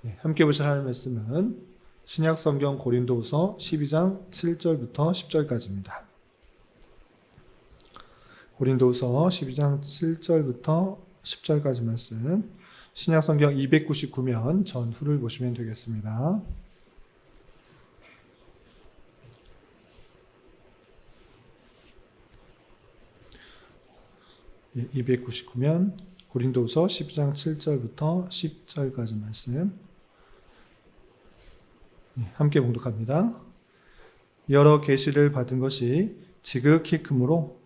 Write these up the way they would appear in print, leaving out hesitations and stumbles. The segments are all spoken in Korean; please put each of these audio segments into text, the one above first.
함께 보실 하나님의 말씀은 신약성경 고린도후서 12장 7절부터 10절까지입니다. 고린도후서 12장 7절부터 10절까지 말씀, 신약성경 299면 전후를 보시면 되겠습니다. 299면 고린도후서 12장 7절부터 10절까지 말씀 함께 봉독합니다. 여러 계시를 받은 것이 지극히 크므로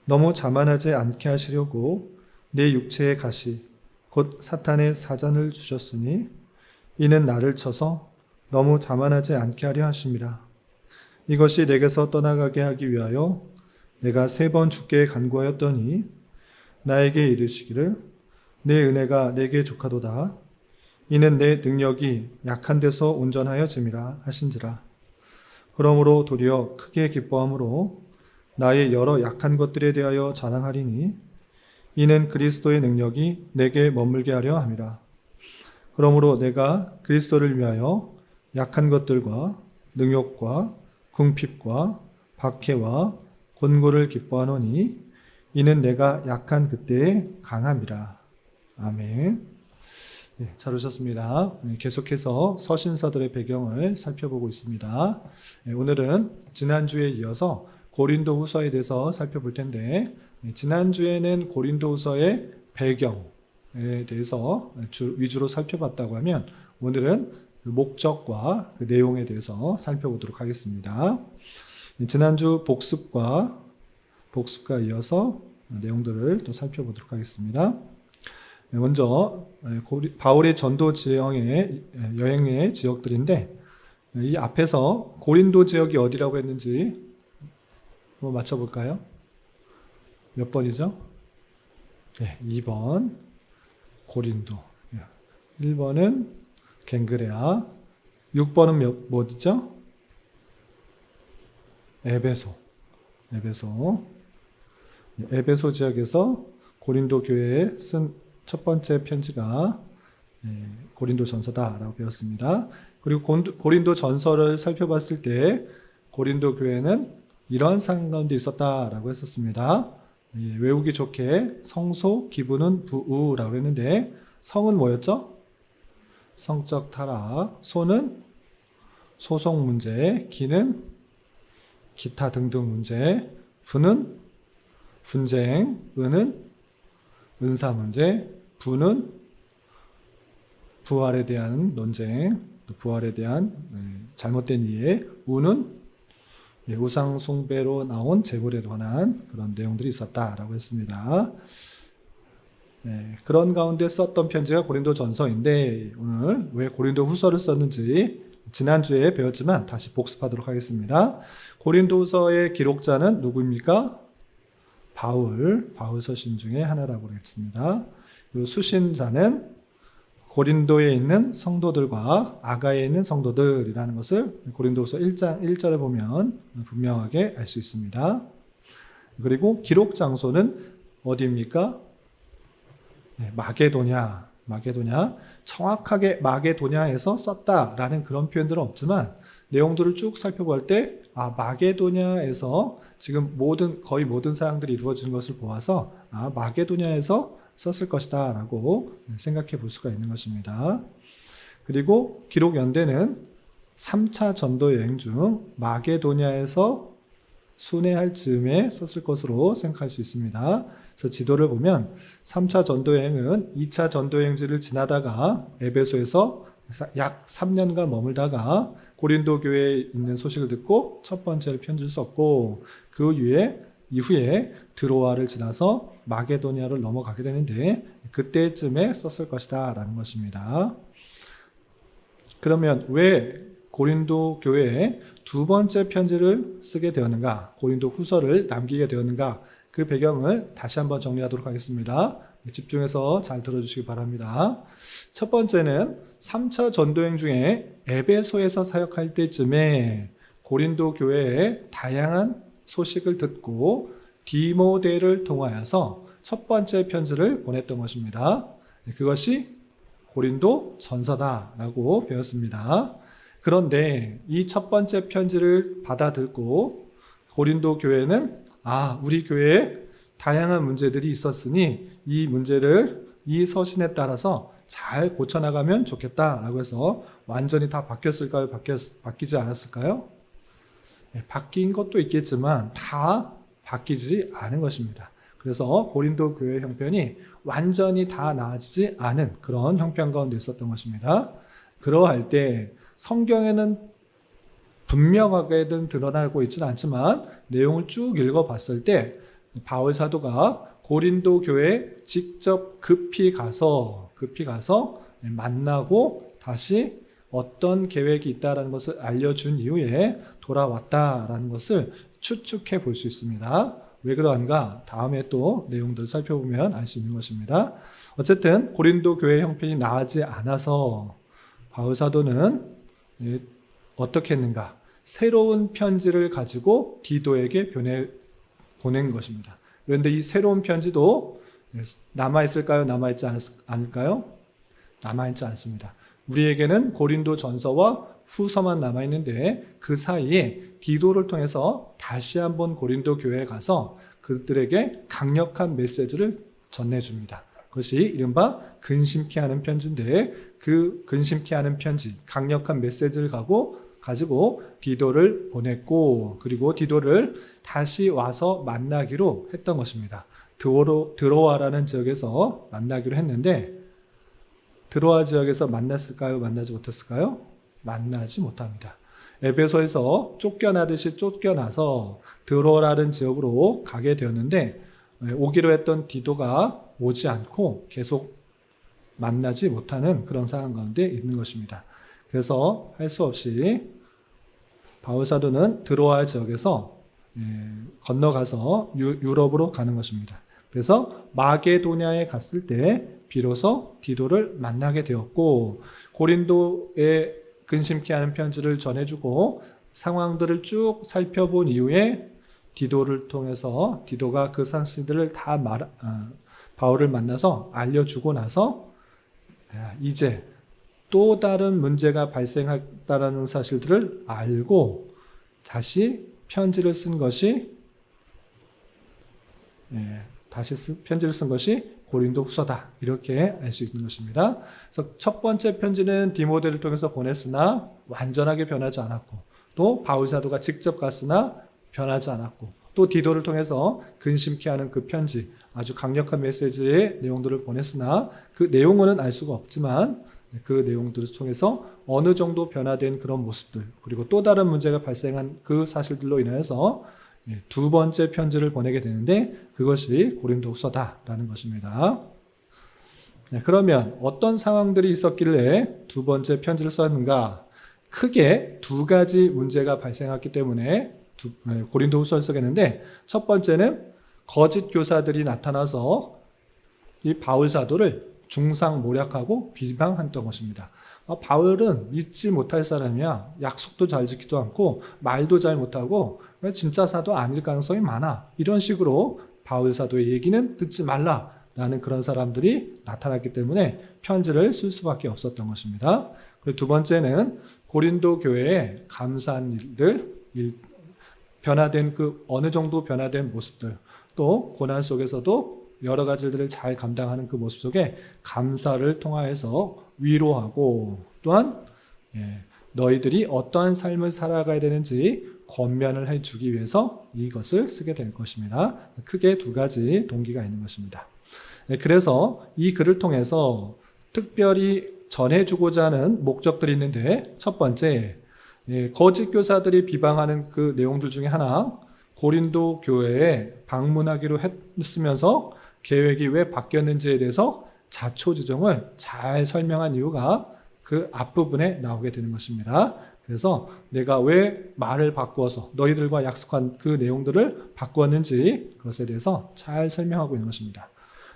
너무 자만하지 않게 하시려고 내 육체의 가시 곧 사탄의 사잔을 주셨으니 이는 나를 쳐서 너무 자만하지 않게 하려 하심이라. 이것이 내게서 떠나가게 하기 위하여 내가 3번 주께 간구하였더니 나에게 이르시기를 내 은혜가 내게 족하도다. 이는 내 능력이 약한 데서 온전하여 짐이라 하신지라. 그러므로 도리어 크게 기뻐함으로 나의 여러 약한 것들에 대하여 자랑하리니 이는 그리스도의 능력이 내게 머물게 하려 함이라. 그러므로 내가 그리스도를 위하여 약한 것들과 능욕과 궁핍과 박해와 곤고를 기뻐하노니 이는 내가 약한 그때에 강함이라. 아멘. 잘 오셨습니다. 계속해서 서신서들의 배경을 살펴보고 있습니다. 오늘은 지난주에 이어서 고린도후서에 대해서 살펴볼 텐데, 지난주에는 고린도후서의 배경에 대해서 위주로 살펴봤다고 하면 오늘은 그 목적과 그 내용에 대해서 살펴보도록 하겠습니다. 지난주 복습과 이어서 내용들을 또 살펴보도록 하겠습니다. 먼저 바울의 전도 지형의 여행의 지역들인데, 이 앞에서 고린도 지역이 어디라고 했는지 한번 맞춰볼까요? 몇 번이죠? 네, 2번 고린도, 1번은 갱그레아, 6번은 뭐죠? 에베소 지역에서 고린도 교회에 쓴 첫 번째 편지가 고린도 전서다라고 배웠습니다. 그리고 고린도 전서를 살펴봤을 때 고린도 교회는 이런 상황 가운데 있었다라고 했었습니다. 외우기 좋게 성소, 기부는 부우라고 했는데, 성은 뭐였죠? 성적 타락, 소는 소송 문제, 기는 기타 등등 문제, 부는 분쟁, 은은 은사 문제, 부는 부활에 대한 논쟁, 부활에 대한 잘못된 이해, 우는 우상 숭배로 나온 재물에 관한 그런 내용들이 있었다라고 했습니다. 그런 가운데 썼던 편지가 고린도 전서인데, 오늘 왜 고린도 후서를 썼는지 지난주에 배웠지만 다시 복습하도록 하겠습니다. 고린도 후서의 기록자는 누구입니까? 바울 서신 중에 하나라고 했습니다. 수신자는 고린도에 있는 성도들과 아가에 있는 성도들이라는 것을 고린도후서 1장 1절에 보면 분명하게 알 수 있습니다. 그리고 기록 장소는 어디입니까? 마게도냐. 정확하게 마게도냐에서 썼다라는 그런 표현들은 없지만, 내용들을 쭉 살펴볼 때 마게도냐에서 지금 거의 모든 사항들이 이루어지는 것을 보아서 마게도냐에서 썼을 것이다 라고 생각해 볼 수가 있는 것입니다. 그리고 기록 연대는 3차 전도 여행 중 마게도냐에서 순회할 즈음에 썼을 것으로 생각할 수 있습니다. 그래서 지도를 보면 3차 전도 여행은 2차 전도 여행지를 지나다가 에베소에서 약 3년간 머물다가 고린도 교회에 있는 소식을 듣고 첫 번째로 편지를 썼고, 그 이후에 드로아를 지나서 마게도니아를 넘어가게 되는데, 그때쯤에 썼을 것이다 라는 것입니다. 그러면 왜 고린도 교회에 두 번째 편지를 쓰게 되었는가, 고린도 후서를 남기게 되었는가, 그 배경을 다시 한번 정리하도록 하겠습니다. 집중해서 잘 들어주시기 바랍니다. 첫 번째는 3차 전도여행 중에 에베소에서 사역할 때쯤에 고린도 교회의 다양한 소식을 듣고 디모데를 통하여서 첫 번째 편지를 보냈던 것입니다. 그것이 고린도 전서다라고 배웠습니다. 그런데 이 첫 번째 편지를 받아들고 고린도 교회는 우리 교회에 다양한 문제들이 있었으니 이 문제를 이 서신에 따라서 잘 고쳐나가면 좋겠다라고 해서 완전히 다 바뀌었을까요? 바뀌지 않았을까요? 바뀐 것도 있겠지만 다 바뀌지 않은 것입니다. 그래서 고린도 교회 형편이 완전히 다 나아지지 않은 그런 형편 가운데 있었던 것입니다. 그러할 때 성경에는 분명하게는 드러나고 있지는 않지만 내용을 쭉 읽어봤을 때 바울 사도가 고린도 교회에 직접 급히 가서 만나고 다시 어떤 계획이 있다는 것을 알려준 이후에 돌아왔다라는 것을 추측해 볼 수 있습니다. 왜 그러한가? 다음에 또 내용들을 살펴보면 알 수 있는 것입니다. 어쨌든 고린도 교회 형편이 나아지지 않아서 바울 사도는 어떻게 했는가? 새로운 편지를 가지고 디도에게 보낸 것입니다. 그런데 이 새로운 편지도 남아있을까요? 남아있지 않을까요? 남아있지 않습니다. 우리에게는 고린도 전서와 후서만 남아있는데 그 사이에 디도를 통해서 다시 한번 고린도 교회에 가서 그들에게 강력한 메시지를 전해줍니다. 그것이 이른바 근심케 하는 편지인데 그 근심케 하는 편지, 강력한 메시지를 가지고 디도를 보냈고 그리고 디도를 다시 와서 만나기로 했던 것입니다. 드로아라는 지역에서 만나기로 했는데 드로아 지역에서 만났을까요? 만나지 못했을까요? 만나지 못합니다. 에베소에서 쫓겨나듯이 쫓겨나서 드로아라는 지역으로 가게 되었는데 오기로 했던 디도가 오지 않고 계속 만나지 못하는 그런 상황 가운데 있는 것입니다. 그래서 할 수 없이 바울 사도는 드로아 지역에서 건너가서 유럽으로 가는 것입니다. 그래서 마게도냐에 갔을 때 비로소 디도를 만나게 되었고 고린도에 근심케 하는 편지를 전해주고 상황들을 쭉 살펴본 이후에 디도를 통해서 디도가 그 사실들을 다 바울을 만나서 알려주고 나서 이제 또 다른 문제가 발생했다는 사실들을 알고 다시 편지를 쓴 것이 고린도 후서다. 이렇게 알 수 있는 것입니다. 그래서 첫 번째 편지는 디모데를 통해서 보냈으나 완전하게 변하지 않았고 또 바울 사도가 직접 갔으나 변하지 않았고 또 디도를 통해서 근심케 하는 그 편지 아주 강력한 메시지의 내용들을 보냈으나 그 내용은 알 수가 없지만 그 내용들을 통해서 어느 정도 변화된 그런 모습들 그리고 또 다른 문제가 발생한 그 사실들로 인해서 두 번째 편지를 보내게 되는데 그것이 고린도 후서다라는 것입니다. 그러면 어떤 상황들이 있었길래 두 번째 편지를 썼는가? 크게 두 가지 문제가 발생했기 때문에 고린도 후서를 쓰겠는데 첫 번째는 거짓 교사들이 나타나서 이 바울 사도를 중상모략하고 비방했던 것입니다. 바울은 믿지 못할 사람이야. 약속도 잘 지키지도 않고 말도 잘 못하고 진짜 사도 아닐 가능성이 많아. 이런 식으로 바울 사도의 얘기는 듣지 말라라는 그런 사람들이 나타났기 때문에 편지를 쓸 수밖에 없었던 것입니다. 그리고 두 번째는 고린도 교회에 감사한 일들, 변화된 어느 정도 변화된 모습들, 또 고난 속에서도 여러 가지들을 잘 감당하는 그 모습 속에 감사를 통하여서 위로하고 또한 너희들이 어떠한 삶을 살아가야 되는지 권면을 해주기 위해서 이것을 쓰게 될 것입니다. 크게 두 가지 동기가 있는 것입니다. 그래서 이 글을 통해서 특별히 전해주고자 하는 목적들이 있는데 첫 번째, 거짓 교사들이 비방하는 그 내용들 중에 하나 고린도 교회에 방문하기로 했으면서 계획이 왜 바뀌었는지에 대해서 자초지종을 잘 설명한 이유가 그 앞부분에 나오게 되는 것입니다. 그래서 내가 왜 말을 바꾸어서 너희들과 약속한 그 내용들을 바꾸었는지 그것에 대해서 잘 설명하고 있는 것입니다.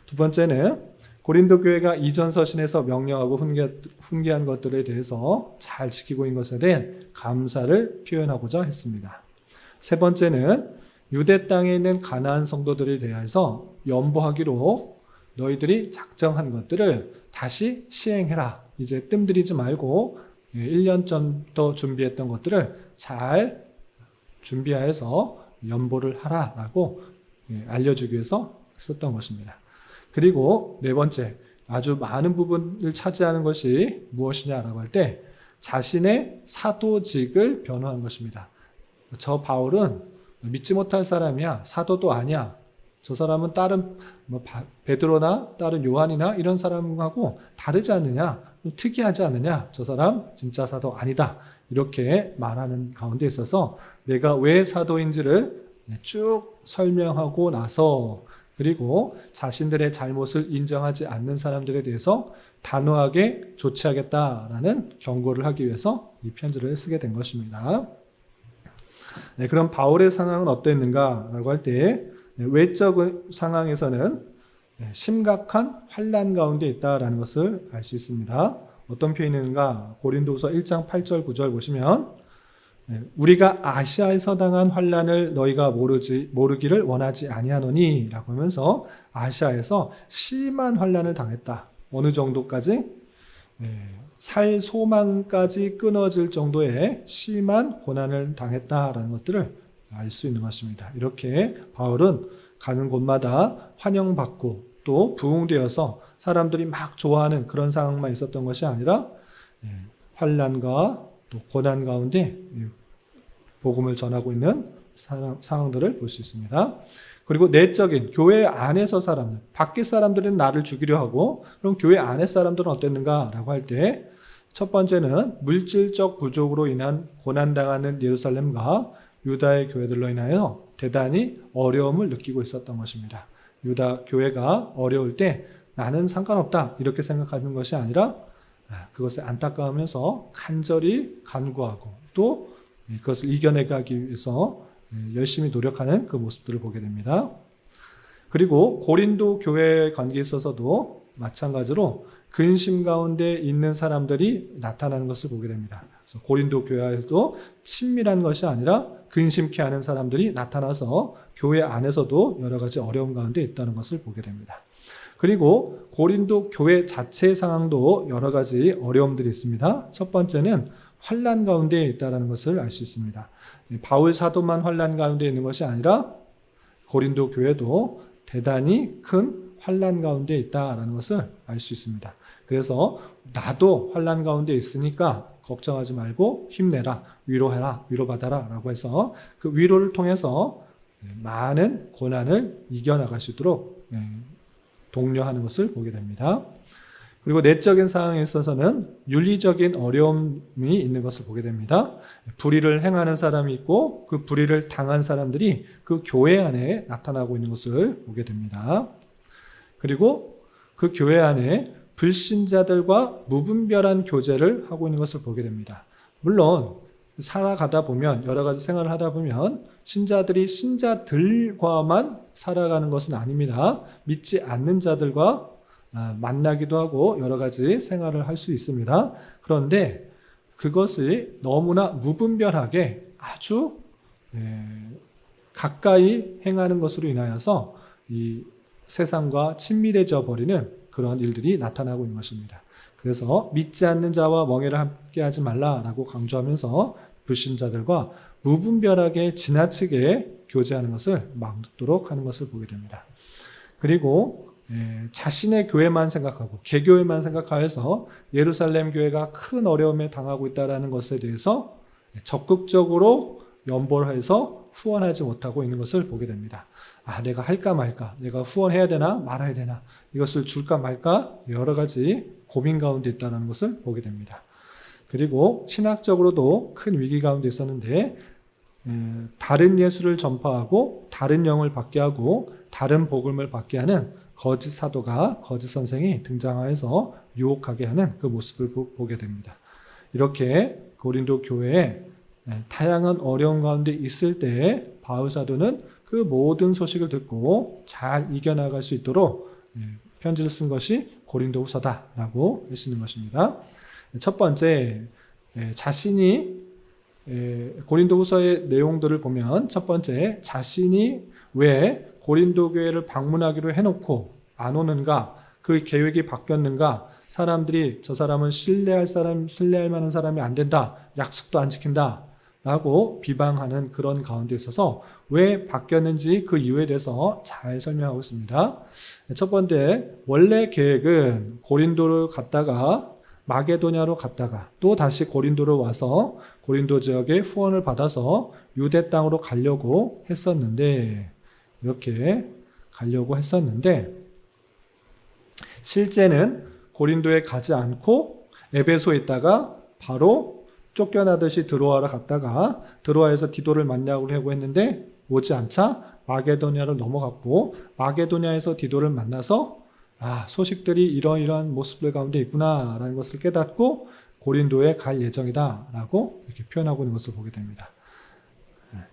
두 번째는 고린도 교회가 이전 서신에서 명령하고 훈계한 것들에 대해서 잘 지키고 있는 것에 대해 감사를 표현하고자 했습니다. 세 번째는 유대 땅에 있는 가나안 성도들에 대해서 연보하기로 너희들이 작정한 것들을 다시 시행해라. 이제 뜸들이지 말고 1년 전부터 준비했던 것들을 잘 준비하여서 연보를 하라라고 알려주기 위해서 썼던 것입니다. 그리고 네 번째, 아주 많은 부분을 차지하는 것이 무엇이냐라고 할 때 자신의 사도직을 변호한 것입니다. 저 바울은 믿지 못할 사람이야. 사도도 아니야. 저 사람은 다른 베드로나 다른 요한이나 이런 사람하고 다르지 않느냐? 특이하지 않느냐? 저 사람 진짜 사도 아니다. 이렇게 말하는 가운데 있어서 내가 왜 사도인지를 쭉 설명하고 나서 그리고 자신들의 잘못을 인정하지 않는 사람들에 대해서 단호하게 조치하겠다라는 경고를 하기 위해서 이 편지를 쓰게 된 것입니다. 네, 그럼 바울의 상황은 어땠는가라고 할 때 외적 상황에서는 심각한 환난 가운데 있다라는 것을 알 수 있습니다. 어떤 표현이 있는가? 고린도후서 1장 8절 9절 보시면 우리가 아시아에서 당한 환난을 너희가 모르기를 원하지 아니하노니 라고 하면서 아시아에서 심한 환난을 당했다. 어느 정도까지? 살 소망까지 끊어질 정도의 심한 고난을 당했다라는 것들을 알 수 있는 것입니다. 이렇게 바울은 가는 곳마다 환영받고 또 부흥되어서 사람들이 막 좋아하는 그런 상황만 있었던 것이 아니라 환난과 또 고난 가운데 복음을 전하고 있는 상황들을 볼 수 있습니다. 그리고 내적인 교회 안에서 사람들, 밖에 사람들은 나를 죽이려 하고 그럼 교회 안에 사람들은 어땠는가라고 할 때 첫 번째는 물질적 부족으로 인한 고난당하는 예루살렘과 유다의 교회들로 인하여 대단히 어려움을 느끼고 있었던 것입니다. 유다 교회가 어려울 때 나는 상관없다 이렇게 생각하는 것이 아니라 그것을 안타까우면서 간절히 간구하고 또 그것을 이겨내가기 위해서 열심히 노력하는 그 모습들을 보게 됩니다. 그리고 고린도 교회 관계에 있어서도 마찬가지로 근심 가운데 있는 사람들이 나타나는 것을 보게 됩니다. 그래서 고린도 교회에도 친밀한 것이 아니라 근심케 하는 사람들이 나타나서 교회 안에서도 여러 가지 어려움 가운데 있다는 것을 보게 됩니다. 그리고 고린도 교회 자체의 상황도 여러 가지 어려움들이 있습니다. 첫 번째는 환난 가운데 있다는 것을 알 수 있습니다. 바울 사도만 환난 가운데 있는 것이 아니라 고린도 교회도 대단히 큰 환난 가운데 있다는 것을 알 수 있습니다. 그래서 나도 환난 가운데 있으니까 걱정하지 말고 힘내라, 위로해라, 위로받아라 라고 해서 그 위로를 통해서 많은 고난을 이겨나갈 수 있도록 독려하는 것을 보게 됩니다. 그리고 내적인 상황에 있어서는 윤리적인 어려움이 있는 것을 보게 됩니다. 불의를 행하는 사람이 있고 그 불의를 당한 사람들이 그 교회 안에 나타나고 있는 것을 보게 됩니다. 그리고 그 교회 안에 불신자들과 무분별한 교제를 하고 있는 것을 보게 됩니다. 물론 살아가다 보면 여러 가지 생활을 하다 보면 신자들이 신자들과만 살아가는 것은 아닙니다. 믿지 않는 자들과 만나기도 하고 여러 가지 생활을 할 수 있습니다. 그런데 그것이 너무나 무분별하게 아주 가까이 행하는 것으로 인하여서 이 세상과 친밀해져 버리는 그런 일들이 나타나고 있는 것입니다. 그래서 믿지 않는 자와 멍에를 함께하지 말라라고 강조하면서 불신자들과 무분별하게 지나치게 교제하는 것을 막도록 하는 것을 보게 됩니다. 그리고 자신의 교회만 생각하고 개교회만 생각하여서 예루살렘 교회가 큰 어려움에 당하고 있다는 것에 대해서 적극적으로 연보를 해서 후원하지 못하고 있는 것을 보게 됩니다. 내가 할까 말까, 내가 후원해야 되나 말아야 되나, 이것을 줄까 말까 여러 가지 고민 가운데 있다는 것을 보게 됩니다. 그리고 신학적으로도 큰 위기 가운데 있었는데 다른 예수를 전파하고 다른 영을 받게 하고 다른 복음을 받게 하는 거짓 사도가 거짓 선생이 등장하여서 유혹하게 하는 그 모습을 보게 됩니다. 이렇게 고린도 교회에 다양한 어려움 가운데 있을 때 바울 사도는 그 모든 소식을 듣고 잘 이겨나갈 수 있도록 편지를 쓴 것이 고린도후서다라고 할 수 있는 것입니다. 첫 번째, 자신이 고린도후서의 내용들을 보면 첫 번째, 자신이 왜 고린도 교회를 방문하기로 해놓고 안 오는가, 그 계획이 바뀌었는가 사람들이 저 사람은 신뢰할 만한 사람이 안 된다. 약속도 안 지킨다. 라고 비방하는 그런 가운데 있어서 왜 바뀌었는지 그 이유에 대해서 잘 설명하고 있습니다. 첫 번째, 원래 계획은 고린도를 갔다가 마게도냐로 갔다가 또 다시 고린도로 와서 고린도 지역에 후원을 받아서 유대 땅으로 가려고 했었는데, 이렇게 가려고 했었는데, 실제는 고린도에 가지 않고 에베소에 있다가 바로 쫓겨나듯이 드로아로 갔다가 드로아에서 디도를 만나고 했는데 오지 않자 마게도냐를 넘어갔고, 마게도냐에서 디도를 만나서 소식들이 이러이러한 모습들 가운데 있구나 라는 것을 깨닫고 고린도에 갈 예정이다 라고 이렇게 표현하고 있는 것을 보게 됩니다.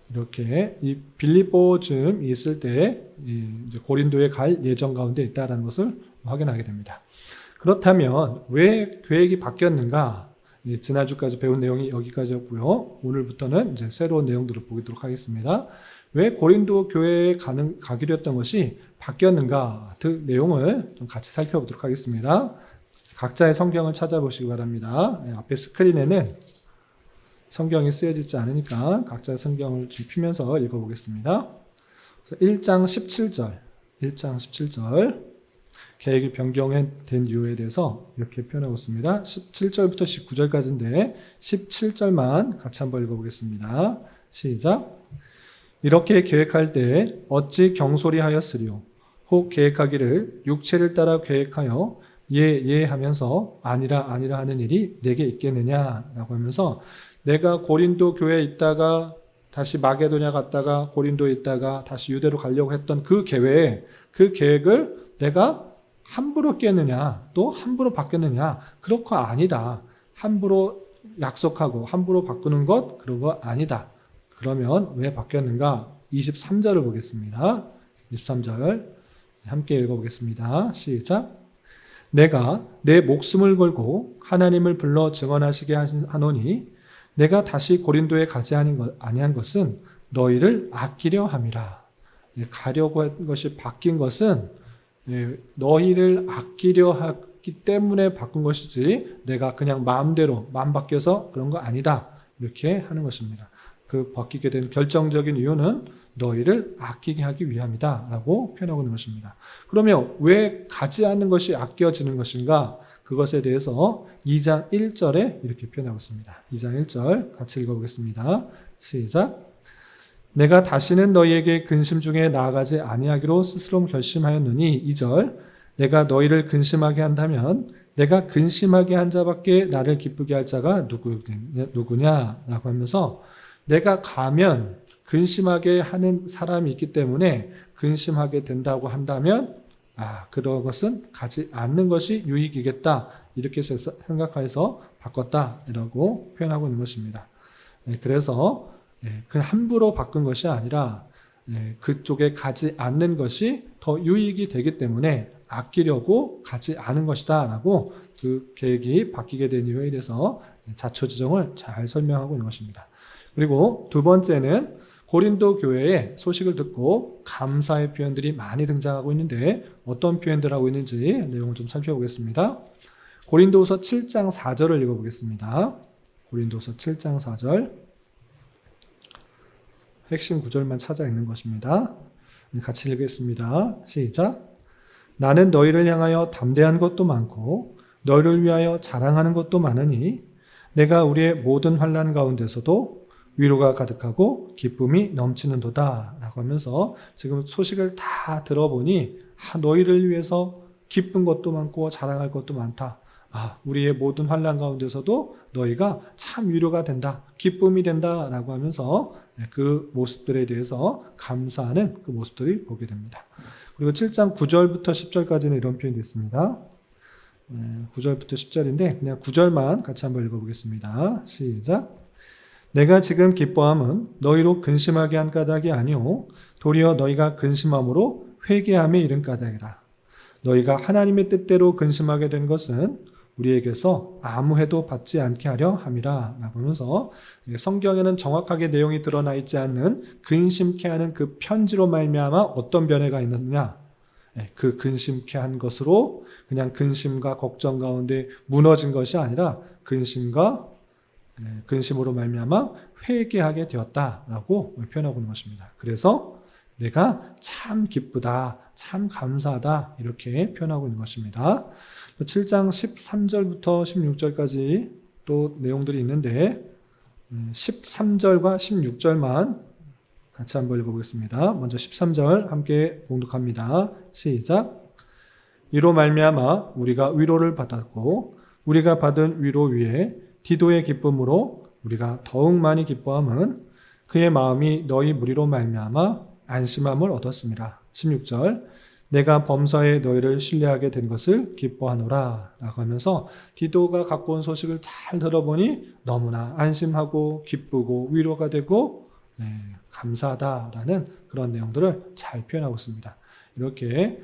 이렇게 이 빌립보쯤 있을 때 이제 고린도에 갈 예정 가운데 있다라는 것을 확인하게 됩니다. 그렇다면 왜 계획이 바뀌었는가? 지난주까지 배운 내용이 여기까지였고요. 오늘부터는 이제 새로운 내용들을 보도록 하겠습니다. 왜 고린도 교회에 가기로 했던 것이 바뀌었는가? 그 내용을 좀 같이 살펴보도록 하겠습니다. 각자의 성경을 찾아보시기 바랍니다. 앞에 스크린에는 성경이 쓰여지지 않으니까 각자의 성경을 좀 피면서 읽어보겠습니다. 1장 17절 계획이 변경된 이유에 대해서 이렇게 표현하고 있습니다. 17절부터 19절까지인데 17절만 같이 한번 읽어보겠습니다. 시작. 이렇게 계획할 때 어찌 경솔히 하였으리요? 혹 계획하기를 육체를 따라 계획하여 예 하면서 아니라 하는 일이 내게 있겠느냐 라고 하면서, 내가 고린도 교회에 있다가 다시 마게도냐 갔다가 고린도에 있다가 다시 유대로 가려고 했던 그 계획을 내가 함부로 깼느냐 또 함부로 바뀌었느냐? 그렇고 아니다. 함부로 약속하고 함부로 바꾸는 것 그런 거 아니다. 그러면 왜 바뀌었는가? 23절을 보겠습니다. 23절 함께 읽어보겠습니다. 시작. 내가 내 목숨을 걸고 하나님을 불러 증언하시게 하노니 내가 다시 고린도에 가지 아니한 것은 너희를 아끼려 함이라. 가려고 한 것이 바뀐 것은 너희를 아끼려 하기 때문에 바꾼 것이지 내가 그냥 마음대로 마음 바뀌어서 그런 거 아니다. 이렇게 하는 것입니다. 그 바뀌게 된 결정적인 이유는 너희를 아끼게 하기 위함이다 라고 표현하고 있는 것입니다. 그러면 왜 가지 않는 것이 아껴지는 것인가? 그것에 대해서 2장 1절에 이렇게 표현하고 있습니다. 2장 1절 같이 읽어보겠습니다. 시작. 내가 다시는 너희에게 근심 중에 나아가지 아니하기로 스스로 결심하였느니 2절. 내가 너희를 근심하게 한다면 내가 근심하게 한 자밖에 나를 기쁘게 할 자가 누구냐라고 하면서, 내가 가면 근심하게 하는 사람이 있기 때문에 근심하게 된다고 한다면 그런 것은 가지 않는 것이 유익이겠다. 이렇게 생각해서 바꿨다라고 표현하고 있는 것입니다. 그래서 그냥 함부로 바꾼 것이 아니라 그쪽에 가지 않는 것이 더 유익이 되기 때문에 아끼려고 가지 않은 것이다 라고 그 계획이 바뀌게 된 이유에 대해서 자초지종을 잘 설명하고 있는 것입니다. 그리고 두 번째는 고린도 교회의 소식을 듣고 감사의 표현들이 많이 등장하고 있는데 어떤 표현들 하고 있는지 내용을 좀 살펴보겠습니다. 고린도후서 7장 4절을 읽어보겠습니다. 고린도후서 7장 4절 핵심 구절만 찾아 읽는 것입니다. 같이 읽겠습니다. 시작. 나는 너희를 향하여 담대한 것도 많고 너희를 위하여 자랑하는 것도 많으니 내가 우리의 모든 환난 가운데서도 위로가 가득하고 기쁨이 넘치는도다 라고 하면서 지금 소식을 다 들어보니 너희를 위해서 기쁜 것도 많고 자랑할 것도 많다. 우리의 모든 환난 가운데서도 너희가 참 위로가 된다. 기쁨이 된다 라고 하면서 그 모습들에 대해서 감사하는 그 모습들을 보게 됩니다. 그리고 7장 9절부터 10절까지는 이런 표현이 있습니다. 9절부터 10절인데 그냥 9절만 같이 한번 읽어보겠습니다. 시작. 내가 지금 기뻐함은 너희로 근심하게 한 까닭이 아니오 도리어 너희가 근심함으로 회개함에 이른 까닭이라. 너희가 하나님의 뜻대로 근심하게 된 것은 우리에게서 아무 해도 받지 않게 하려 함이라 라고 하면서, 성경에는 정확하게 내용이 드러나 있지 않는 근심케 하는 그 편지로 말미암아 어떤 변화가 있느냐, 그 근심케 한 것으로 그냥 근심과 걱정 가운데 무너진 것이 아니라 근심으로 말미암아 회개하게 되었다라고 표현하고 있는 것입니다. 그래서 내가 참 기쁘다, 참 감사하다 이렇게 표현하고 있는 것입니다. 7장 13절부터 16절까지 또 내용들이 있는데 13절과 16절만 같이 한번 읽어보겠습니다. 먼저 13절 함께 봉독합니다. 시작. 이로 말미암아 우리가 위로를 받았고 우리가 받은 위로 위에 디도의 기쁨으로 우리가 더욱 많이 기뻐함은 그의 마음이 너희 무리로 말미암아 안심함을 얻었습니다. 16절. 내가 범사에 너희를 신뢰하게 된 것을 기뻐하노라 라고 하면서 디도가 갖고 온 소식을 잘 들어보니 너무나 안심하고 기쁘고 위로가 되고 감사하다라는 그런 내용들을 잘 표현하고 있습니다. 이렇게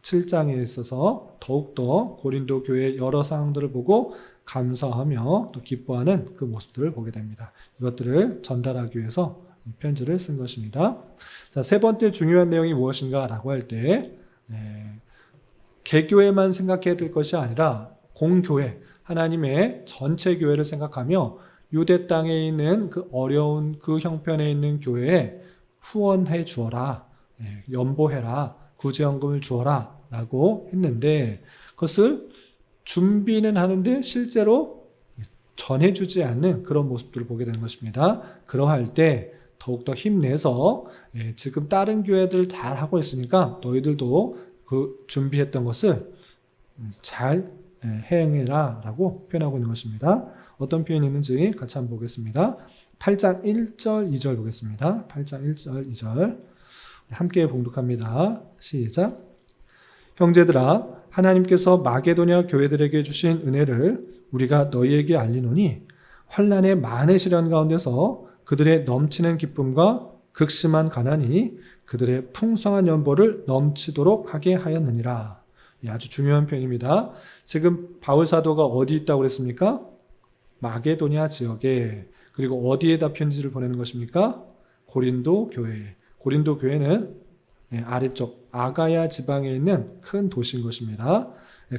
7장에 있어서 더욱더 고린도 교회의 여러 상황들을 보고 감사하며 또 기뻐하는 그 모습들을 보게 됩니다. 이것들을 전달하기 위해서 편지를 쓴 것입니다. 자, 세 번째 중요한 내용이 무엇인가 라고 할 때 개교회만 생각해야 될 것이 아니라 공교회, 하나님의 전체 교회를 생각하며 유대 땅에 있는 그 어려운 그 형편에 있는 교회에 후원해 주어라, 연보해라, 구제연금을 주어라 라고 했는데 그것을 준비는 하는데 실제로 전해주지 않는 그런 모습들을 보게 되는 것입니다. 그러할 때 더욱더 힘내서 지금 다른 교회들 잘 하고 있으니까 너희들도 그 준비했던 것을 잘 행해라 라고 표현하고 있는 것입니다. 어떤 표현이 있는지 같이 한번 보겠습니다. 8장 1절 2절 보겠습니다. 8장 1절 2절 함께 봉독합니다. 시작. 형제들아 하나님께서 마게도냐 교회들에게 주신 은혜를 우리가 너희에게 알리노니 환난의 많은 시련 가운데서 그들의 넘치는 기쁨과 극심한 가난이 그들의 풍성한 연보를 넘치도록 하게 하였느니라. 아주 중요한 표현입니다. 지금 바울 사도가 어디 있다고 그랬습니까? 마게도냐 지역에. 그리고 어디에다 편지를 보내는 것입니까? 고린도 교회. 고린도 교회는 아래쪽 아가야 지방에 있는 큰 도시인 것입니다.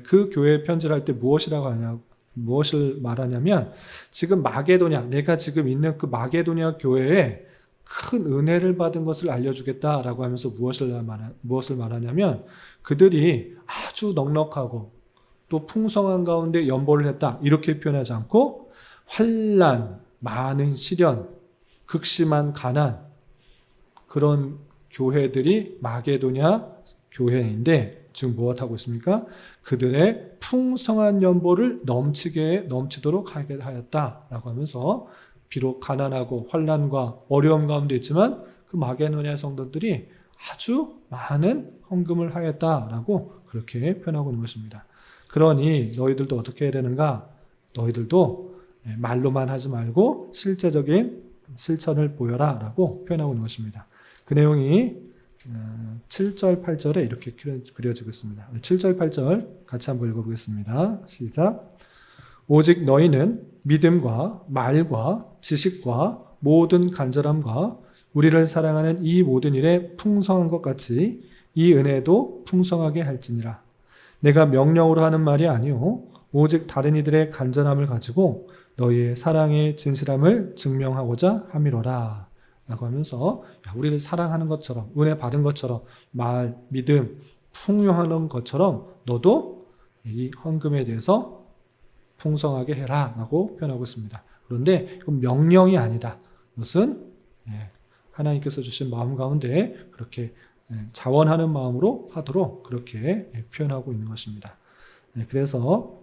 그 교회에 편지를 할 때 무엇을 말하냐면 지금 마게도냐, 내가 지금 있는 그 마게도냐 교회에 큰 은혜를 받은 것을 알려주겠다라고 하면서 무엇을 말하냐면 그들이 아주 넉넉하고 또 풍성한 가운데 연보를 했다 이렇게 표현하지 않고 환난, 많은 시련, 극심한 가난 그런 교회들이 마게도냐 교회인데 지금 무엇하고 있습니까? 그들의 풍성한 연보를 넘치도록 하게 하였다라고 하면서 비록 가난하고 환난과 어려움 가운데 있지만 그 마게도냐 성도들이 아주 많은 헌금을 하였다라고 그렇게 표현하고 있는 것입니다. 그러니 너희들도 어떻게 해야 되는가? 너희들도 말로만 하지 말고 실제적인 실천을 보여라 라고 표현하고 있는 것입니다. 그 내용이 7절, 8절에 이렇게 그려지고 있습니다. 7절, 8절 같이 한번 읽어보겠습니다. 시작. 오직 너희는 믿음과 말과 지식과 모든 간절함과 우리를 사랑하는 이 모든 일에 풍성한 것 같이 이 은혜도 풍성하게 할지니라. 내가 명령으로 하는 말이 아니오 오직 다른 이들의 간절함을 가지고 너희의 사랑의 진실함을 증명하고자 함이로라. 라고 하면서 우리를 사랑하는 것처럼 은혜 받은 것처럼 말, 믿음, 풍요하는 것처럼 너도 이 헌금에 대해서 풍성하게 해라 라고 표현하고 있습니다. 그런데 이건 명령이 아니다. 이것은 하나님께서 주신 마음 가운데 그렇게 자원하는 마음으로 하도록 그렇게 표현하고 있는 것입니다. 그래서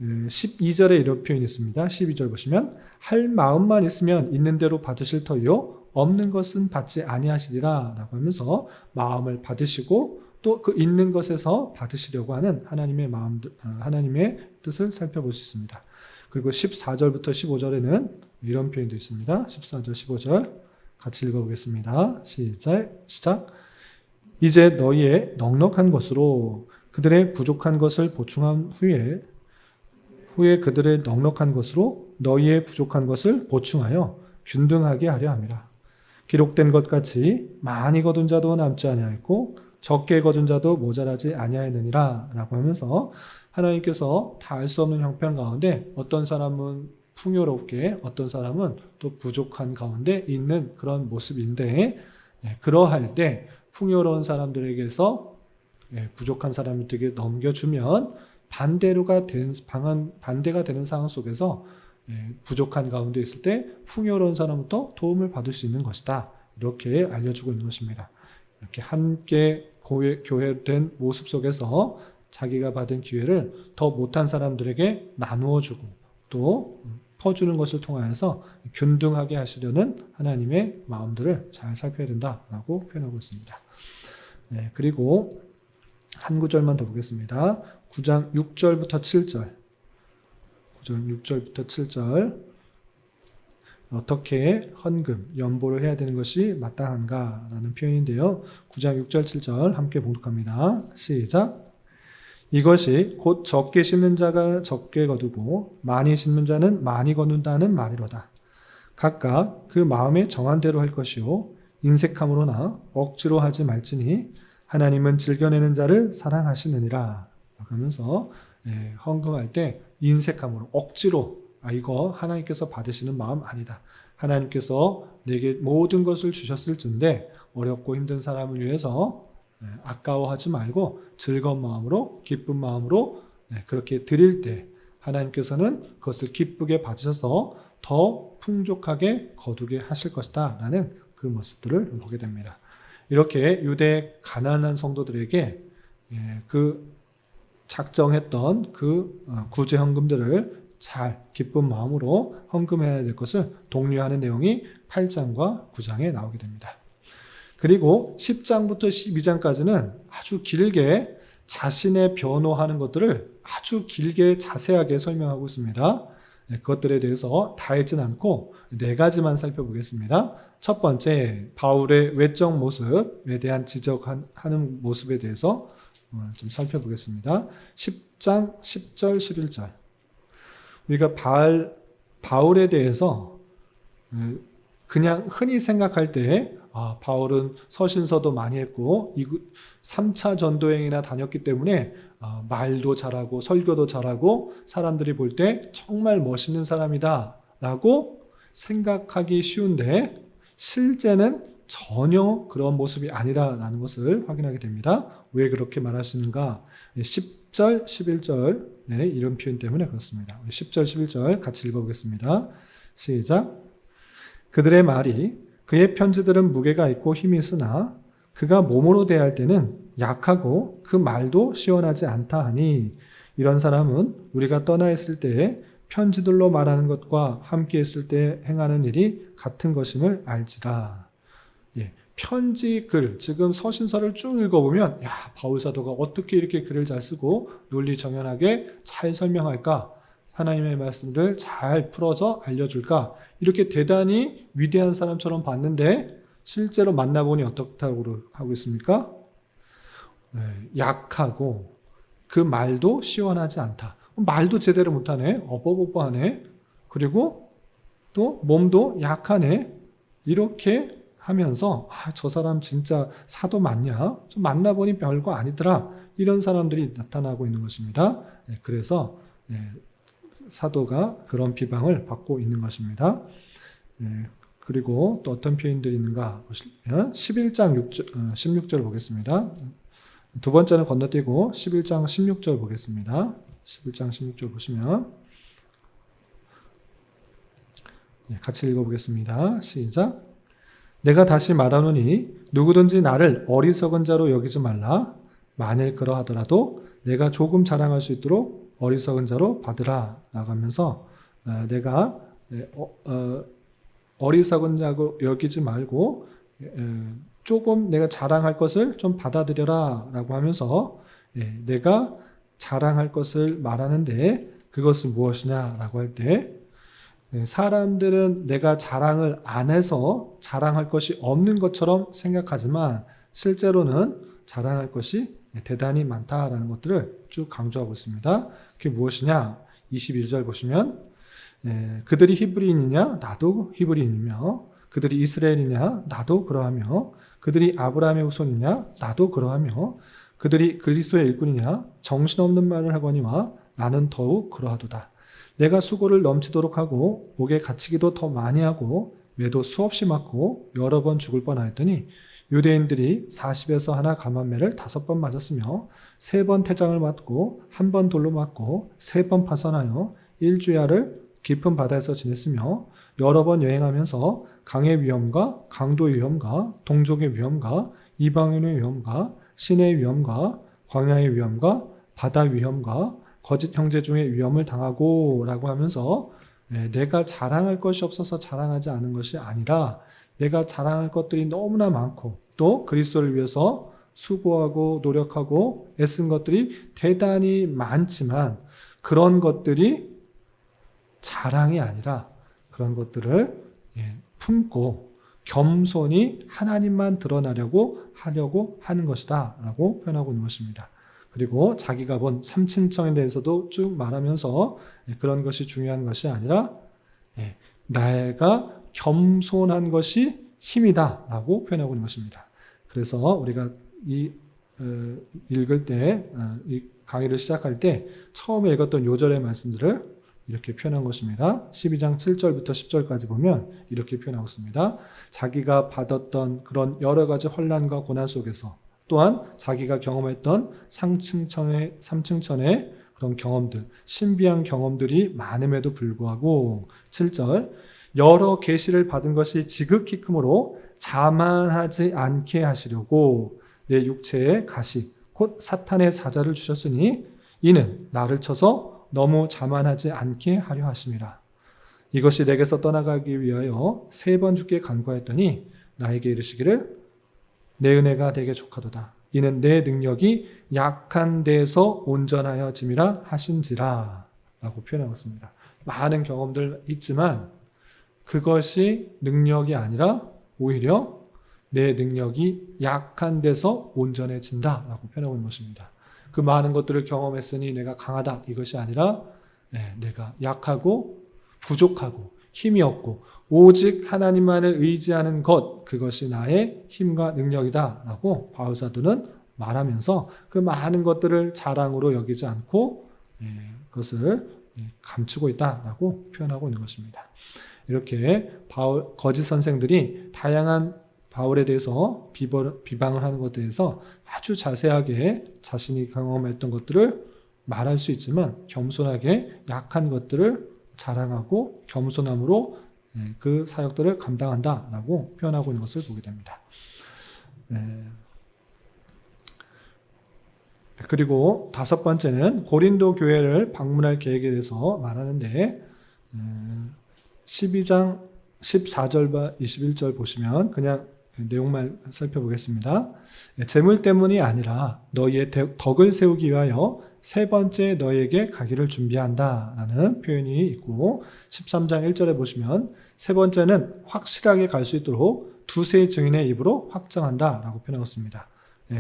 12절에 이런 표현이 있습니다. 12절 보시면 할 마음만 있으면 있는 대로 받으실 터이요 없는 것은 받지 아니하시리라 라고 하면서 마음을 받으시고 또 그 있는 것에서 받으시려고 하는 하나님의 뜻을 살펴볼 수 있습니다. 그리고 14절부터 15절에는 이런 표현도 있습니다. 14절, 15절 같이 읽어보겠습니다. 시작. 이제 너희의 넉넉한 것으로 그들의 부족한 것을 보충한 후에 그들의 넉넉한 것으로 너희의 부족한 것을 보충하여 균등하게 하려 함이라. 기록된 것 같이 많이 거둔 자도 남지 아니하였고 적게 거둔 자도 모자라지 아니하였느니라 라고 하면서 하나님께서 다 알 수 없는 형편 가운데 어떤 사람은 풍요롭게 어떤 사람은 또 부족한 가운데 있는 그런 모습인데 그러할 때 풍요로운 사람들에게서 부족한 사람들에게 넘겨주면 반대가 되는 상황 속에서 부족한 가운데 있을 때 풍요로운 사람부터 도움을 받을 수 있는 것이다. 이렇게 알려주고 있는 것입니다. 이렇게 함께 교회된 모습 속에서 자기가 받은 기회를 더 못한 사람들에게 나누어주고 또 퍼주는 것을 통하여서 균등하게 하시려는 하나님의 마음들을 잘 살펴야 된다라고 표현하고 있습니다. 그리고 한 구절만 더 보겠습니다. 9장 6절부터 7절. 9장 6절부터 7절. 어떻게 헌금, 연보를 해야 되는 것이 마땅한가라는 표현인데요. 9장 6절 7절 함께 봉독합니다. 시작. 이것이 곧 적게 심는 자가 적게 거두고 많이 심는 자는 많이 거둔다는 말이로다. 각각 그 마음에 정한 대로 할 것이요 인색함으로나 억지로 하지 말지니 하나님은 즐겨내는 자를 사랑하시느니라. 하면서 헌금할 때 인색함으로 억지로 이거 하나님께서 받으시는 마음 아니다. 하나님께서 내게 모든 것을 주셨을진데 어렵고 힘든 사람을 위해서 아까워하지 말고 즐거운 마음으로 기쁜 마음으로 그렇게 드릴 때 하나님께서는 그것을 기쁘게 받으셔서 더 풍족하게 거두게 하실 것이다 라는 그 모습들을 보게 됩니다. 이렇게 유대 가난한 성도들에게 그 작정했던 그 구제 헌금들을 잘 기쁜 마음으로 헌금해야 될 것을 독려하는 내용이 8장과 9장에 나오게 됩니다. 그리고 10장부터 12장까지는 아주 길게 자신의 변호하는 것들을 아주 길게 자세하게 설명하고 있습니다. 그것들에 대해서 다 읽진 않고 4가지만 살펴보겠습니다. 첫 번째, 바울의 외적 모습에 대한 지적하는 모습에 대해서 좀 살펴보겠습니다. 10장 10절 11절. 우리가 바울에 대해서 그냥 흔히 생각할 때 바울은 서신서도 많이 했고 3차 전도행이나 다녔기 때문에 말도 잘하고 설교도 잘하고 사람들이 볼 때 정말 멋있는 사람이다 라고 생각하기 쉬운데 실제는 전혀 그런 모습이 아니라는 것을 확인하게 됩니다. 왜 그렇게 말할 수 있는가? 10절, 11절 이런 표현 때문에 그렇습니다. 10절, 11절 같이 읽어보겠습니다. 시작. 그들의 말이 그의 편지들은 무게가 있고 힘이 있으나 그가 몸으로 대할 때는 약하고 그 말도 시원하지 않다 하니 이런 사람은 우리가 떠나 있을 때에 편지들로 말하는 것과 함께 있을 때 행하는 일이 같은 것임을 알지라. 편지 글, 지금 서신서를 쭉 읽어보면 바울 사도가 어떻게 이렇게 글을 잘 쓰고 논리정연하게 잘 설명할까? 하나님의 말씀을 잘 풀어서 알려줄까? 이렇게 대단히 위대한 사람처럼 봤는데 실제로 만나보니 어떻다고 하고 있습니까? 약하고 그 말도 시원하지 않다. 말도 제대로 못하네. 어버버버하네. 그리고 또 몸도 약하네. 이렇게 하면서 저 사람 진짜 사도 맞냐? 좀 만나보니 별거 아니더라. 이런 사람들이 나타나고 있는 것입니다. 그래서 사도가 그런 비방을 받고 있는 것입니다. 그리고 또 어떤 표현들이 있는가 보시면 11장 16절 보겠습니다. 두 번째는 건너뛰고 11장 16절 보겠습니다. 11장 16절 보시면 같이 읽어보겠습니다. 시작. 내가 다시 말하노니 누구든지 나를 어리석은 자로 여기지 말라. 만일 그러하더라도 내가 조금 자랑할 수 있도록 어리석은 자로 받으라 라고 하면서 내가 어리석은 자로 여기지 말고 조금 내가 자랑할 것을 좀 받아들여라 라고 하면서 내가 자랑할 것을 말하는데 그것은 무엇이냐 라고 할 때 사람들은 내가 자랑을 안 해서 자랑할 것이 없는 것처럼 생각하지만 실제로는 자랑할 것이 대단히 많다라는 것들을 쭉 강조하고 있습니다. 그게 무엇이냐? 21절 보시면 그들이 히브리인이냐? 나도 히브리인이며 그들이 이스라엘이냐? 나도 그러하며 그들이 아브라함의 후손이냐? 나도 그러하며 그들이 그리스도의 일꾼이냐? 정신없는 말을 하거니와 나는 더욱 그러하도다. 내가 수고를 넘치도록 하고 목에 갇히기도 더 많이 하고 매도 수없이 맞고 여러 번 죽을 뻔하였더니 유대인들이 40에서 하나 감한매를 5번 맞았으며 3번 태장을 맞고 1번 돌로 맞고 3번 파선하여 일주야를 깊은 바다에서 지냈으며 여러 번 여행하면서 강의 위험과 강도의 위험과 동족의 위험과 이방인의 위험과 신의 위험과 광야의 위험과 바다 위험과 거짓 형제 중에 위험을 당하고 라고 하면서 내가 자랑할 것이 없어서 자랑하지 않은 것이 아니라 내가 자랑할 것들이 너무나 많고 또 그리스도를 위해서 수고하고 노력하고 애쓴 것들이 대단히 많지만 그런 것들이 자랑이 아니라 그런 것들을 품고 겸손히 하나님만 드러나려고 하는 것이다 라고 표현하고 있는 것입니다. 그리고 자기가 본 삼층청에 대해서도 쭉 말하면서 그런 것이 중요한 것이 아니라 내가 겸손한 것이 힘이다 라고 표현하고 있는 것입니다. 그래서 우리가 읽을 때, 이 강의를 시작할 때 처음에 읽었던 요절의 말씀들을 이렇게 표현한 것입니다. 12장 7절부터 10절까지 보면 이렇게 표현하고 있습니다. 자기가 받았던 그런 여러 가지 환난과 고난 속에서 또한 자기가 경험했던 삼층천의 그런 경험들, 신비한 경험들이 많음에도 불구하고 7절 여러 계시를 받은 것이 지극히 크므로 자만하지 않게 하시려고 내 육체에 가시 곧 사탄의 사자를 주셨으니 이는 나를 쳐서 너무 자만하지 않게 하려 하심이라. 이것이 내게서 떠나가기 위하여 3번 주께 간구하였더니 나에게 이르시기를 내 은혜가 되게 족하도다. 이는 내 능력이 약한 데에서 온전하여짐이라 하신지라 라고 표현하고 있습니다. 많은 경험들 있지만 그것이 능력이 아니라 오히려 내 능력이 약한 데서 온전해진다 라고 표현하고 있는 것입니다. 그 많은 것들을 경험했으니 내가 강하다 이것이 아니라 내가 약하고 부족하고 힘이 없고 오직 하나님만을 의지하는 것 그것이 나의 힘과 능력이다 라고 바울사도는 말하면서 그 많은 것들을 자랑으로 여기지 않고 그것을 감추고 있다라고 표현하고 있는 것입니다. 이렇게 거짓 선생들이 다양한 바울에 대해서 비방을 하는 것에 대해서 아주 자세하게 자신이 경험했던 것들을 말할 수 있지만 겸손하게 약한 것들을 자랑하고 겸손함으로 그 사역들을 감당한다라고 표현하고 있는 것을 보게 됩니다. 그리고 5번째는 고린도 교회를 방문할 계획에 대해서 말하는데 12장 14절과 21절 보시면 그냥 내용만 살펴보겠습니다. 재물 때문이 아니라 너희의 덕을 세우기 위하여 3번째 너희에게 가기를 준비한다라는 표현이 있고 13장 1절에 보시면 3번째는 확실하게 갈 수 있도록 2세 증인의 입으로 확정한다라고 표현하고 있습니다.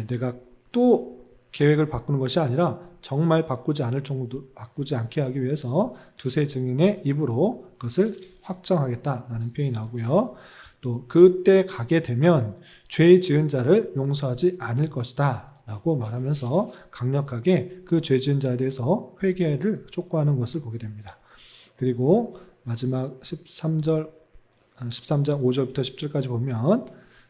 내가 또 계획을 바꾸는 것이 아니라 정말 바꾸지 않을 정도 바꾸지 않게 하기 위해서 2세 증인의 입으로 그것을 확정하겠다라는 표현이 나오고요. 또 그때 가게 되면 죄 지은 자를 용서하지 않을 것이다 라고 말하면서 강력하게 그 죄 지은 자에 대해서 회개를 촉구하는 것을 보게 됩니다. 그리고 마지막 13장 5절부터 10절까지 보면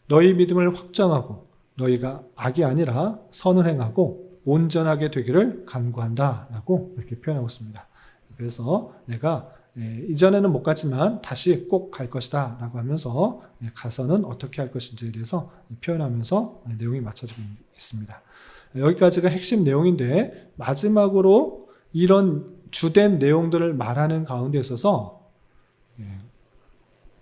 너희 믿음을 확정하고 너희가 악이 아니라 선을 행하고 온전하게 되기를 간구한다 라고 이렇게 표현하고 있습니다. 그래서 내가 이전에는 못 갔지만 다시 꼭 갈 것이다 라고 하면서 가서는 어떻게 할 것인지에 대해서 표현하면서 내용이 맞춰지고 있습니다. 여기까지가 핵심 내용인데 마지막으로 이런 주된 내용들을 말하는 가운데 있어서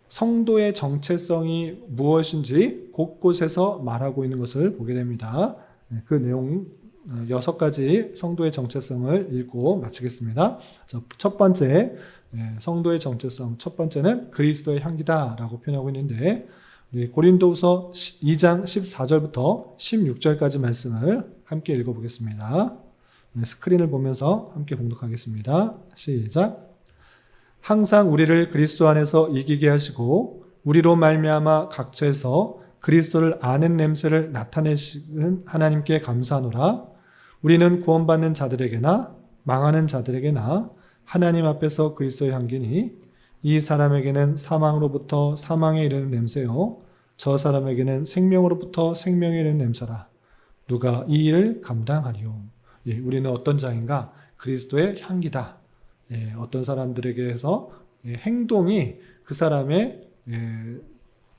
성도의 정체성이 무엇인지 곳곳에서 말하고 있는 것을 보게 됩니다. 그 내용 6가지 성도의 정체성을 읽고 마치겠습니다. 첫 번째 성도의 정체성 첫 번째는 그리스도의 향기다 라고 표현하고 있는데 고린도후서 2장 14절부터 16절까지 말씀을 함께 읽어보겠습니다. 스크린을 보면서 함께 봉독하겠습니다. 시작. 항상 우리를 그리스도 안에서 이기게 하시고 우리로 말미암아 각처에서 그리스도를 아는 냄새를 나타내시는 하나님께 감사하노라. 우리는 구원받는 자들에게나 망하는 자들에게나 하나님 앞에서 그리스도의 향기니 이 사람에게는 사망으로부터 사망에 이르는 냄새요 저 사람에게는 생명으로부터 생명에 이르는 냄새라. 누가 이 일을 감당하리요. 예, 우리는 어떤 자인가? 그리스도의 향기다. 예, 어떤 사람들에게서 행동이 그 사람의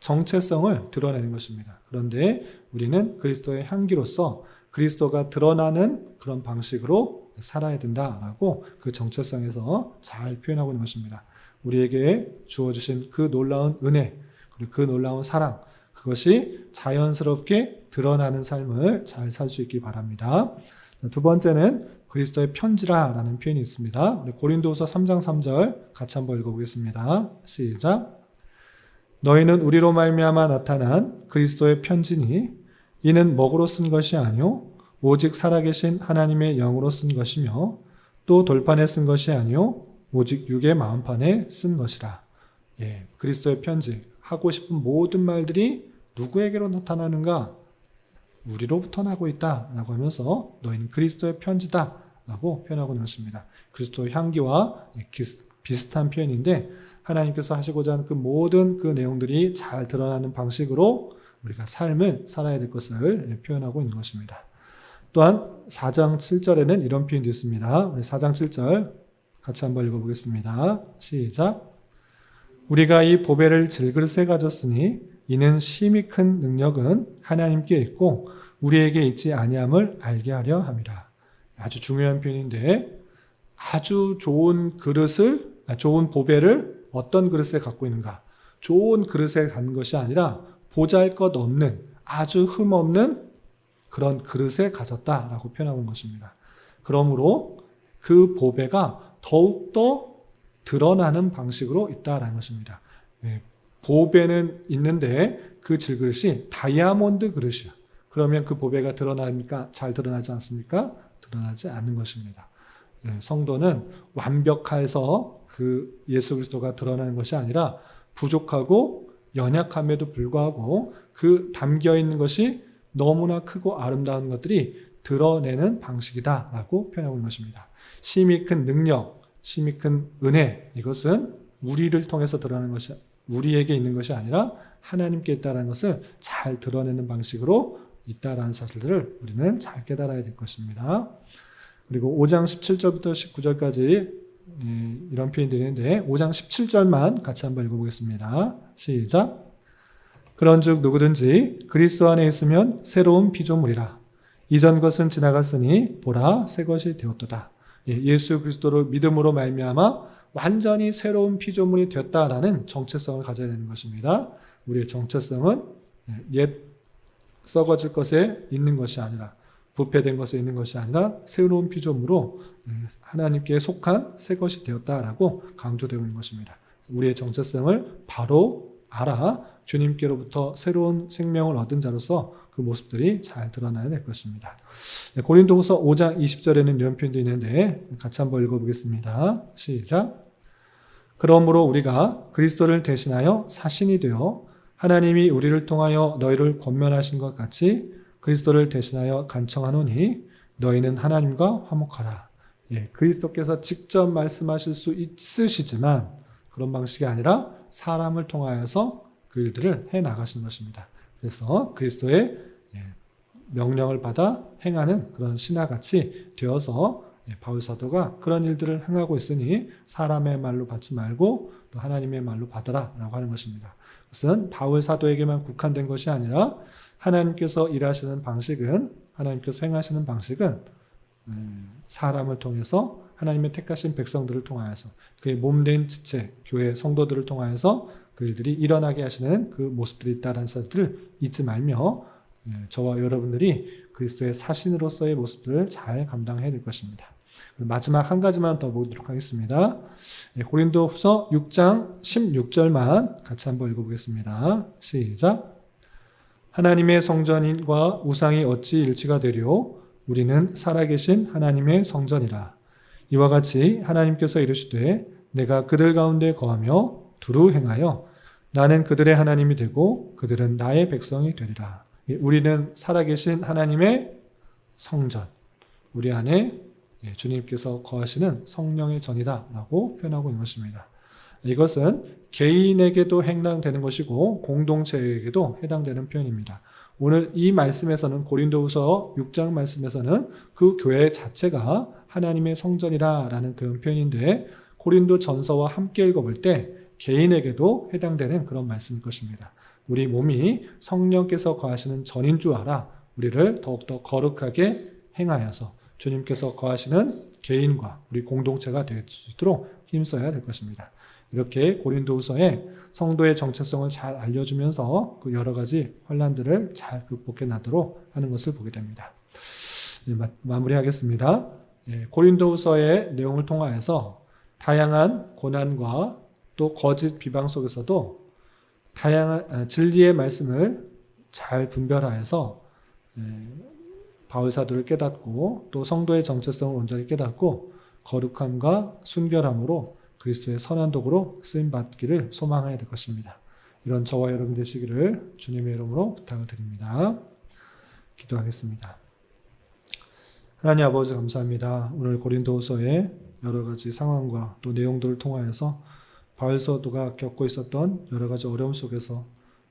정체성을 드러내는 것입니다. 그런데 우리는 그리스도의 향기로서 그리스도가 드러나는 그런 방식으로 살아야 된다라고 그 정체성에서 잘 표현하고 있는 것입니다. 우리에게 주어주신 그 놀라운 은혜, 그리고 그 놀라운 사랑, 그것이 자연스럽게 드러나는 삶을 잘 살 수 있기 바랍니다. 두 번째는 그리스도의 편지라라는 표현이 있습니다. 우리 고린도후서 3장 3절 같이 한번 읽어보겠습니다. 시작. 너희는 우리로 말미암아 나타난 그리스도의 편지니 이는 먹으로 쓴 것이 아니요 오직 살아계신 하나님의 영으로 쓴 것이며 또 돌판에 쓴 것이 아니요 오직 육의 마음판에 쓴 것이라. 예, 그리스도의 편지, 하고 싶은 모든 말들이 누구에게로 나타나는가? 우리로부터 나고 있다라고 하면서 너희는 그리스도의 편지다라고 표현하고 있는 것입니다. 그리스도의 향기와 비슷한 표현인데 하나님께서 하시고자 하는 그 모든 그 내용들이 잘 드러나는 방식으로 우리가 삶을 살아야 될 것을 표현하고 있는 것입니다. 또한 4장 7절에는 이런 표현도 있습니다. 우리 4장 7절 같이 한번 읽어보겠습니다. 시작. 우리가 이 보배를 질그릇에 가졌으니 이는 심히 큰 능력은 하나님께 있고 우리에게 있지 아니함을 알게 하려 함이라. 아주 중요한 표현인데 아주 좋은 그릇을, 좋은 보배를 어떤 그릇에 갖고 있는가? 좋은 그릇에 갖는 것이 아니라 보잘것없는 아주 흠없는 그런 그릇에 가졌다라고 표현하는 것입니다. 그러므로 그 보배가 더욱더 드러나는 방식으로 있다라는 것입니다. 보배는 있는데 그 질그릇이 다이아몬드 그릇이야. 그러면 그 보배가 드러나니까 잘 드러나지 않습니까? 드러나지 않는 것입니다. 성도는 완벽해서 그 예수 그리스도가 드러나는 것이 아니라 부족하고 연약함에도 불구하고 그 담겨있는 것이 너무나 크고 아름다운 것들이 드러내는 방식이다라고 표현하고 있는 것입니다. 심히 큰 능력, 심히 큰 은혜, 이것은 우리를 통해서 드러나는 것이 우리에게 있는 것이 아니라 하나님께 있다는 것을 잘 드러내는 방식으로 있다라는 사실들을 우리는 잘 깨달아야 될 것입니다. 그리고 5장 17절부터 19절까지 이런 표현들이 있는데 5장 17절만 같이 한번 읽어보겠습니다. 시작. 그런즉 누구든지 그리스도 안에 있으면 새로운 피조물이라. 이전 것은 지나갔으니 보라 새 것이 되었도다. 예수 그리스도를 믿음으로 말미암아 완전히 새로운 피조물이 되었다라는 정체성을 가져야 되는 것입니다. 우리의 정체성은 옛 썩어질 것에 있는 것이 아니라 부패된 것에 있는 것이 아니라 새로운 피조물로 하나님께 속한 새 것이 되었다라고 강조되고 있는 것입니다. 우리의 정체성을 바로 알아 주님께로부터 새로운 생명을 얻은 자로서 그 모습들이 잘 드러나야 될 것입니다. 고린도후서 5장 20절에는 이런 표현도 있는데 같이 한번 읽어보겠습니다. 시작. 그러므로 우리가 그리스도를 대신하여 사신이 되어 하나님이 우리를 통하여 너희를 권면하신 것 같이 그리스도를 대신하여 간청하노니 너희는 하나님과 화목하라. 그리스도께서 직접 말씀하실 수 있으시지만 그런 방식이 아니라 사람을 통하여서 그 일들을 해나가시는 것입니다. 그래서 그리스도의 명령을 받아 행하는 그런 신하같이 되어서 바울 사도가 그런 일들을 행하고 있으니 사람의 말로 받지 말고 또 하나님의 말로 받으라 라고 하는 것입니다. 그것은 바울 사도에게만 국한된 것이 아니라 하나님께서 일하시는 방식은, 하나님께서 행하시는 방식은 사람을 통해서 하나님의 택하신 백성들을 통하여서 그의 몸된 지체, 교회 성도들을 통하여서 그 일들이 일어나게 하시는 그 모습들이 있다는 사실을 잊지 말며 저와 여러분들이 그리스도의 사신으로서의 모습들을 잘 감당해야 될 것입니다. 마지막 한 가지만 더 보도록 하겠습니다. 고린도후서 6장 16절만 같이 한번 읽어보겠습니다. 시작. 하나님의 성전과 우상이 어찌 일치가 되리요? 우리는 살아계신 하나님의 성전이라. 이와 같이 하나님께서 이르시되 내가 그들 가운데 거하며 두루 행하여 나는 그들의 하나님이 되고 그들은 나의 백성이 되리라. 우리는 살아계신 하나님의 성전, 우리 안에 주님께서 거하시는 성령의 전이다라고 표현하고 있는 것입니다. 이것은 개인에게도 해당되는 것이고 공동체에게도 해당되는 표현입니다. 오늘 이 말씀에서는 고린도후서 6장 말씀에서는 그 교회 자체가 하나님의 성전이라는 그런 표현인데 고린도 전서와 함께 읽어볼 때 개인에게도 해당되는 그런 말씀일 것입니다. 우리 몸이 성령께서 거하시는 전인 줄 알아 우리를 더욱더 거룩하게 행하여서 주님께서 거하시는 개인과 우리 공동체가 될 수 있도록 힘써야 될 것입니다. 이렇게 고린도후서에 성도의 정체성을 잘 알려주면서 그 여러 가지 환난들을 잘 극복해 나도록 하는 것을 보게 됩니다. 마무리하겠습니다. 고린도후서의 내용을 통하여서 다양한 고난과 또 거짓 비방 속에서도 다양한 진리의 말씀을 잘 분별하여서 바울 사도를 깨닫고 또 성도의 정체성을 온전히 깨닫고 거룩함과 순결함으로 그리스도의 선한 도구로 쓰임받기를 소망해야 될 것입니다. 이런 저와 여러분 되시기를 주님의 이름으로 부탁을 드립니다. 기도하겠습니다. 하나님 아버지 감사합니다. 오늘 고린도후서의 여러 가지 상황과 또 내용들을 통하여서 바울 사도가 겪고 있었던 여러 가지 어려움 속에서